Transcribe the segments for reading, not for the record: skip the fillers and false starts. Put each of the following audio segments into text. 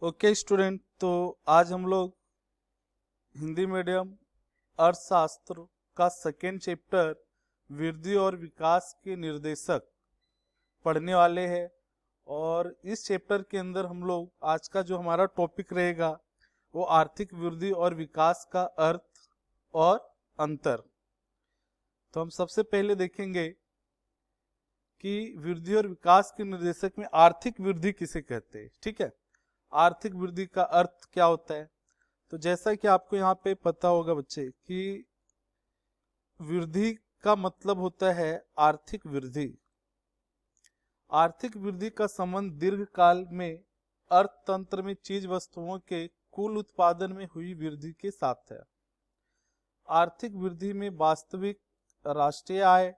Okay student, तो आज हम लोग हिंदी मीडियम अर्थशास्त्र का सेकेंड चैप्टर वृद्धि और विकास के निर्देशक पढ़ने वाले हैं। और इस चैप्टर के अंदर हम लोग आज का जो हमारा टॉपिक रहेगा वो आर्थिक वृद्धि और विकास का अर्थ और अंतर। तो हम सबसे पहले देखेंगे कि वृद्धि और विकास के निर्देशक में आर्थिक वृद्धि किसे कहते हैं। ठीक है, आर्थिक वृद्धि का अर्थ क्या होता है। तो जैसा कि आपको यहाँ पे पता होगा बच्चे कि वृद्धि का मतलब होता है आर्थिक वृद्धि। आर्थिक वृद्धि का संबंध दीर्घकाल में अर्थतंत्र में चीज वस्तुओं के कुल उत्पादन में हुई वृद्धि के साथ है। आर्थिक वृद्धि में वास्तविक राष्ट्रीय आय,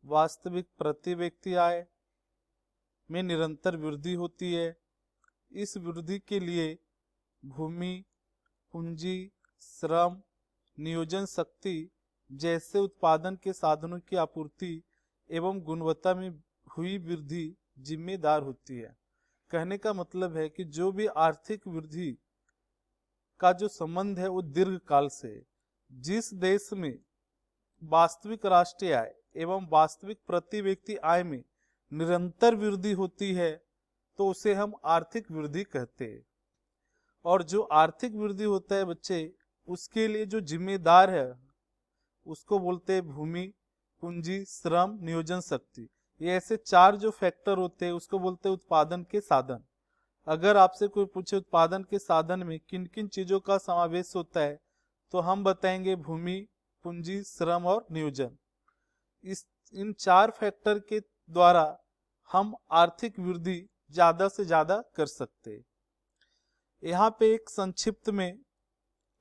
वास्तविक प्रति व्यक्ति आय में निरंतर वृद्धि होती है। इस वृद्धि के लिए भूमि, पूंजी, श्रम, नियोजन शक्ति जैसे उत्पादन के साधनों की आपूर्ति एवं गुणवत्ता में हुई वृद्धि जिम्मेदार होती है। कहने का मतलब है कि जो भी आर्थिक वृद्धि का जो संबंध है वो दीर्घकाल से है। जिस देश में वास्तविक राष्ट्रीय आय एवं वास्तविक प्रति व्यक्ति आय में निरंतर वृद्धि होती है तो उसे हम आर्थिक वृद्धि कहते हैं। और जो आर्थिक वृद्धि होता है बच्चे, उसके लिए जो जिम्मेदार है उसको बोलते हैं भूमि, पूंजी, श्रम, नियोजन शक्ति। ये ऐसे चार जो फैक्टर होते हैं उसको बोलते हैं उत्पादन के साधन। अगर आपसे कोई पूछे उत्पादन के साधन में किन किन चीजों का समावेश होता है तो हम बताएंगे भूमि, पूंजी, श्रम और नियोजन। इन चार फैक्टर के द्वारा हम आर्थिक वृद्धि ज्यादा से ज्यादा कर सकते हैं। यहाँ पे एक संक्षिप्त में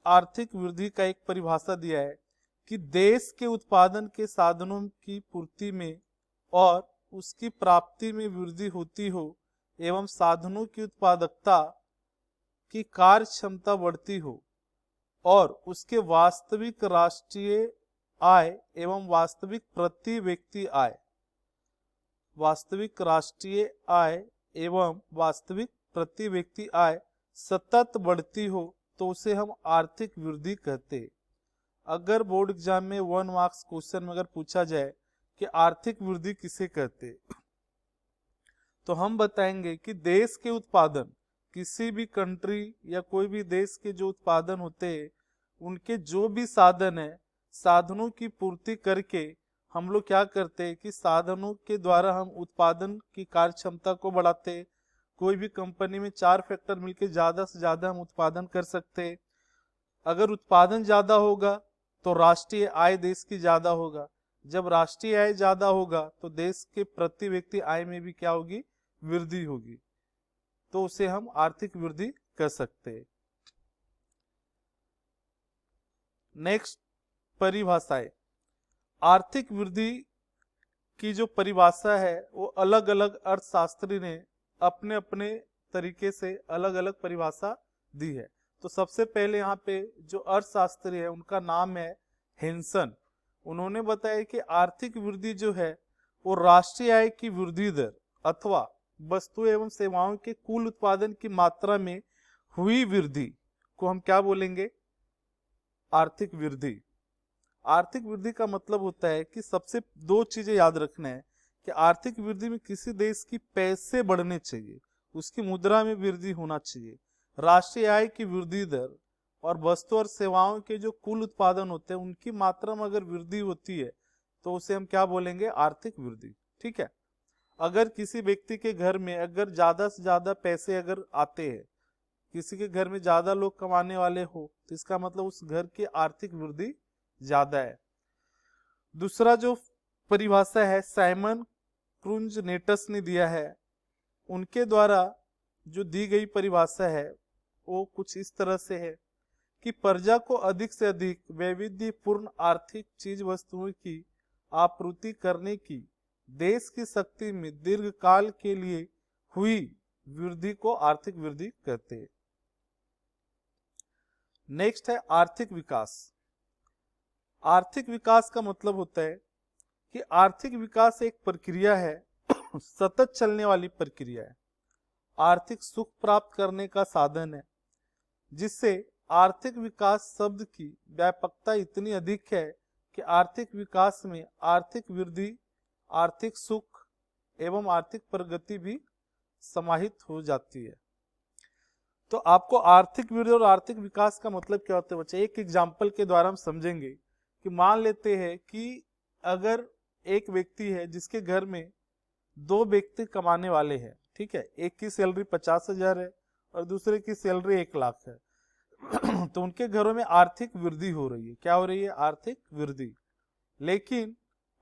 आर्थिक वृद्धि का एक परिभाषा दिया है कि देश के उत्पादन के साधनों की पूर्ति में और उसकी प्राप्ति में वृद्धि होती हो एवं साधनों की उत्पादकता की कार्य क्षमता बढ़ती हो और उसके वास्तविक राष्ट्रीय आय एवं वास्तविक प्रति व्यक्ति आय, वास्तविक राष्ट्रीय आय एवं वास्तविक प्रति व्यक्ति आय सतत बढ़ती हो तो उसे हम आर्थिक वृद्धि कहते हैं। अगर बोर्ड एग्जाम में 1 मार्क्स क्वेश्चन में अगर पूछा जाए कि आर्थिक वृद्धि किसे कहते हैं तो हम बताएंगे कि देश के उत्पादन, किसी भी कंट्री या कोई भी देश के जो उत्पादन होते हैं उनके जो भी साधन है, साधनों की पूर्ति करके हम लोग क्या करते हैं कि साधनों के द्वारा हम उत्पादन की कार्य क्षमता को बढ़ाते हैं। कोई भी कंपनी में चार फैक्टर मिलकर ज्यादा से ज्यादा हम उत्पादन कर सकते हैं। अगर उत्पादन ज्यादा होगा तो राष्ट्रीय आय देश की ज्यादा होगा। जब राष्ट्रीय आय ज्यादा होगा तो देश के प्रति व्यक्ति आय में भी क्या होगी, वृद्धि होगी। तो उसे हम आर्थिक वृद्धि कर सकते हैं। नेक्स्ट परिभाषाएं। आर्थिक वृद्धि की जो परिभाषा है वो अलग अलग अर्थशास्त्री ने अपने अपने तरीके से अलग अलग परिभाषा दी है। तो सबसे पहले यहाँ पे जो अर्थशास्त्री है उनका नाम है हेंसन। उन्होंने बताया कि आर्थिक वृद्धि जो है वो राष्ट्रीय आय की वृद्धि दर अथवा वस्तु एवं सेवाओं के कुल उत्पादन की मात्रा में हुई वृद्धि को हम क्या बोलेंगे, आर्थिक वृद्धि। आर्थिक वृद्धि का मतलब होता है कि सबसे दो चीजें याद रखना है कि आर्थिक वृद्धि में किसी देश की पैसे बढ़ने चाहिए, उसकी मुद्रा में वृद्धि होना चाहिए। राष्ट्रीय आय की वृद्धि दर और वस्तु और सेवाओं के जो कुल उत्पादन होते हैं उनकी मात्रा में अगर वृद्धि होती है तो उसे हम क्या बोलेंगे, आर्थिक वृद्धि। ठीक है, अगर किसी व्यक्ति के घर में अगर ज्यादा से ज्यादा पैसे अगर आते हैं, किसी के घर में ज्यादा लोग कमाने वाले हो तो इसका मतलब उस घर की आर्थिक वृद्धि ज्यादा है। दूसरा जो परिभाषा है साइमन क्रुंजनेटस ने दिया है। उनके द्वारा जो दी गई परिभाषा है वो कुछ इस तरह से है कि प्रजा को अधिक से अधिक वैविध्यपूर्ण आर्थिक चीज वस्तुओं की आपूर्ति करने की देश की शक्ति में दीर्घकाल के लिए हुई वृद्धि को आर्थिक वृद्धि कहते हैं। नेक्स्ट है आर्थिक विकास। आर्थिक विकास का मतलब होता है कि आर्थिक विकास एक प्रक्रिया है, सतत चलने वाली प्रक्रिया है। आर्थिक सुख प्राप्त करने का साधन है, जिससे आर्थिक विकास शब्द की व्यापकता इतनी अधिक है कि आर्थिक विकास में आर्थिक वृद्धि, आर्थिक सुख एवं आर्थिक प्रगति भी समाहित हो जाती है। तो आपको आर्थिक वृद्धि और आर्थिक विकास का मतलब क्या होता है बच्चे, एक एग्जाम्पल के द्वारा हम समझेंगे कि मान लेते हैं कि अगर एक व्यक्ति है जिसके घर में दो व्यक्ति कमाने वाले हैं, ठीक है, एक की सैलरी 50,000 है और दूसरे की सैलरी 1 लाख है तो उनके घरों में आर्थिक वृद्धि हो रही है। क्या हो रही है? आर्थिक वृद्धि। लेकिन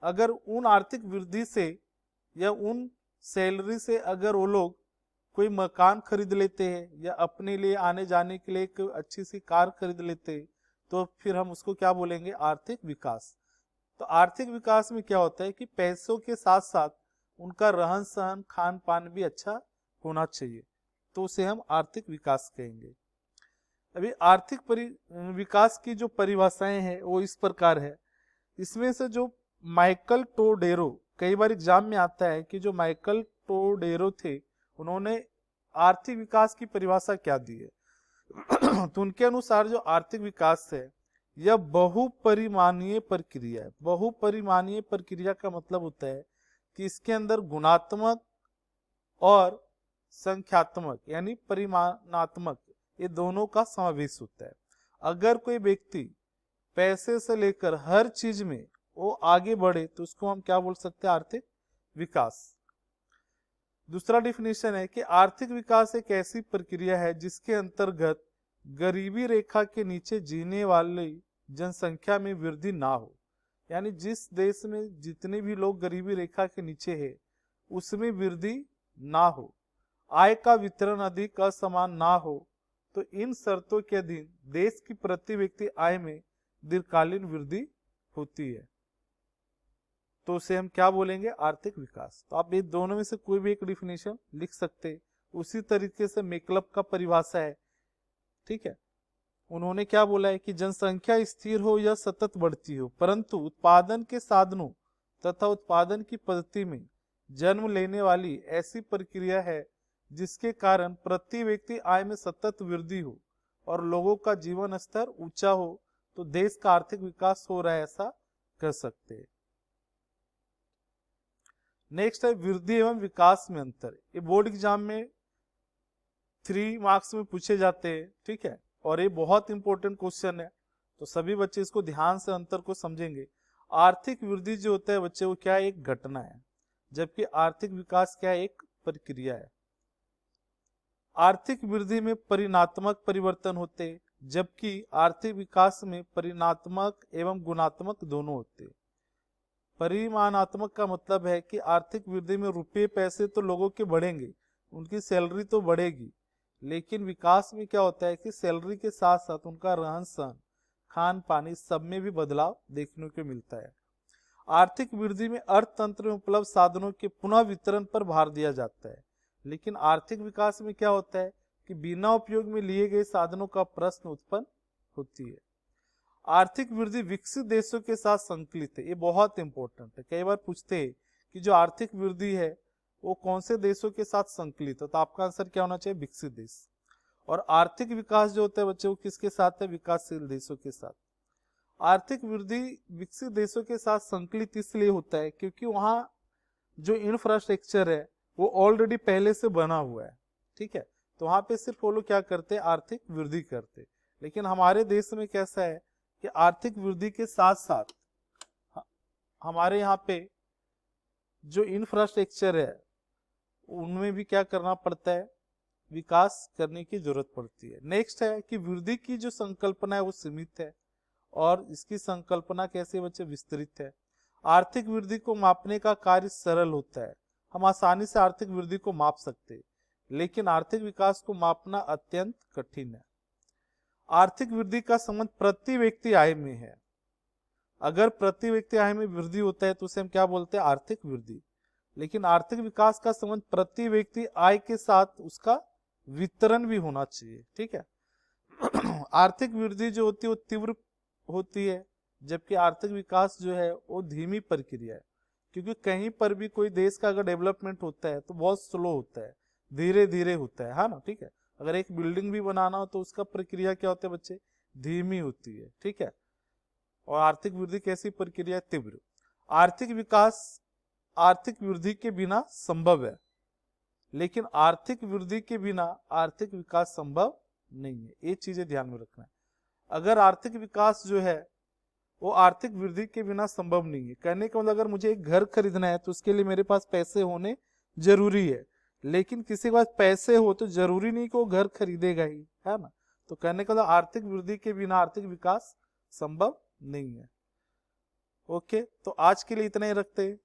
अगर उन आर्थिक वृद्धि से या उन सैलरी से अगर वो लोग कोई मकान खरीद लेते हैं या अपने लिए आने जाने के लिए एक अच्छी सी कार खरीद लेते हैं, तो फिर हम उसको क्या बोलेंगे? आर्थिक विकास। तो आर्थिक विकास में क्या होता है कि पैसों के साथ साथ उनका रहन सहन, खान पान भी अच्छा होना चाहिए, तो उसे हम आर्थिक विकास कहेंगे। अभी आर्थिक विकास की जो परिभाषाएं हैं वो इस प्रकार है। इसमें से जो माइकल टोडेरो, कई बार एग्जाम में आता है कि जो माइकल टोडेरो थे, उन्होंने आर्थिक विकास की परिभाषा क्या दी है तो उनके अनुसार जो आर्थिक विकास है यह बहुपरिमाणीय प्रक्रिया है। बहुपरिमाणीय प्रक्रिया का मतलब होता है कि इसके अंदर गुणात्मक और संख्यात्मक यानी परिमाणात्मक, ये दोनों का समावेश होता है। अगर कोई व्यक्ति पैसे से लेकर हर चीज में वो आगे बढ़े तो उसको हम क्या बोल सकते हैं? आर्थिक विकास। दूसरा डिफिनेशन है कि आर्थिक विकास एक ऐसी प्रक्रिया है जिसके अंतर्गत गरीबी रेखा के नीचे जीने वाली जनसंख्या में वृद्धि ना हो। यानी जिस देश में जितने भी लोग गरीबी रेखा के नीचे है उसमें वृद्धि ना हो, आय का वितरण अधिक असमान ना हो, तो इन शर्तों के अधीन देश की प्रति व्यक्ति आय में दीर्घकालीन वृद्धि होती है, तो उसे हम क्या बोलेंगे? आर्थिक विकास। तो आप ये दोनों में से कोई भी एक डिफिनेशन लिख सकते हैं। उसी तरीके से मेकलब का परिभाषा है, ठीक है। उन्होंने क्या बोला है कि जनसंख्या स्थिर हो या सतत बढ़ती हो, परंतु उत्पादन के साधनों तथा उत्पादन की पद्धति में जन्म लेने वाली ऐसी प्रक्रिया है जिसके कारण प्रति व्यक्ति आय में सतत वृद्धि हो और लोगों का जीवन स्तर ऊंचा हो, तो देश का आर्थिक विकास हो रहा है, ऐसा कह सकते हैं। नेक्स्ट है वृद्धि एवं विकास में अंतर। ये बोर्ड एग्जाम में 3 मार्क्स में पूछे जाते हैं, ठीक है, और ये बहुत इंपॉर्टेंट क्वेश्चन है, तो सभी बच्चे इसको ध्यान से अंतर को समझेंगे। आर्थिक वृद्धि जो होता है बच्चे, वो क्या है? एक घटना है, जबकि आर्थिक विकास क्या है? एक प्रक्रिया है। आर्थिक वृद्धि में परिणात्मक परिवर्तन होते हैं, जबकि आर्थिक विकास में परिणात्मक एवं गुणात्मक दोनों होते हैं। परिमाणात्मक का मतलब है कि आर्थिक वृद्धि में रुपये पैसे तो लोगों के बढ़ेंगे, उनकी सैलरी तो बढ़ेगी, लेकिन विकास में क्या होता है कि सैलरी के साथ साथ उनका रहन सहन, खान पानी, सब में भी बदलाव देखने को मिलता है। आर्थिक वृद्धि में अर्थतंत्र में उपलब्ध साधनों के पुनः वितरण पर भार दिया जाता है, लेकिन आर्थिक विकास में क्या होता है कि बिना उपयोग में लिए गए साधनों का प्रश्न उत्पन्न होती है। आर्थिक वृद्धि विकसित देशों के साथ संकलित है, ये बहुत इंपॉर्टेंट है। कई बार पूछते हैं कि जो आर्थिक वृद्धि है वो कौन से देशों के साथ संकलित है, तो आपका आंसर क्या होना चाहिए? विकसित देश। और आर्थिक विकास जो होता है बच्चे, वो किसके साथ है? विकासशील देशों के साथ। आर्थिक वृद्धि विकसित देशों के साथ संकलित इसलिए होता है क्योंकि वहाँ जो इंफ्रास्ट्रक्चर है वो ऑलरेडी पहले से बना हुआ है, ठीक है, तो वहाँ पे सिर्फ वो लोग क्या करते हैं? आर्थिक वृद्धि करते। लेकिन हमारे देश में कैसा है कि आर्थिक वृद्धि के साथ साथ हमारे यहाँ पे जो इंफ्रास्ट्रक्चर है उनमें भी क्या करना पड़ता है? विकास करने की जरूरत पड़ती है। नेक्स्ट है कि वृद्धि की जो संकल्पना है वो सीमित है और इसकी संकल्पना कैसे बच्चे? विस्तृत है। आर्थिक वृद्धि को मापने का कार्य सरल होता है, हम आसानी से आर्थिक वृद्धि को माप सकते हैं, लेकिन आर्थिक विकास को मापना अत्यंत कठिन है। आर्थिक वृद्धि का संबंध प्रति व्यक्ति आय में है। अगर प्रति व्यक्ति आय में वृद्धि होता है तो उसे हम क्या बोलते हैं? आर्थिक वृद्धि। लेकिन आर्थिक विकास का संबंध प्रति व्यक्ति आय के साथ उसका वितरण भी होना चाहिए, ठीक है। आर्थिक वृद्धि जो होती है वो तीव्र होती है, जबकि आर्थिक विकास जो है वो धीमी प्रक्रिया है, क्योंकि कहीं पर भी कोई देश का अगर डेवलपमेंट होता है तो बहुत स्लो होता है। धीरे धीरे होता है ना, ठीक है। अगर एक बिल्डिंग भी बनाना हो तो उसका प्रक्रिया क्या होता है बच्चे, धीमी होती है, ठीक है। और आर्थिक वृद्धि कैसी प्रक्रिया है, तीव्र। आर्थिक विकास आर्थिक वृद्धि के बिना संभव है, लेकिन आर्थिक वृद्धि के बिना आर्थिक विकास संभव नहीं है। ये चीजें ध्यान में रखना है। अगर आर्थिक विकास जो है वो आर्थिक वृद्धि के बिना संभव नहीं है, कहने का मतलब अगर मुझे एक घर खरीदना है तो उसके लिए मेरे पास पैसे होने जरूरी है, लेकिन किसी के पास पैसे हो तो जरूरी नहीं कि वो घर खरीदेगा ही, है ना। तो कहने का मतलब आर्थिक वृद्धि के बिना आर्थिक विकास संभव नहीं है। ओके, तो आज के लिए इतना ही रखते हैं।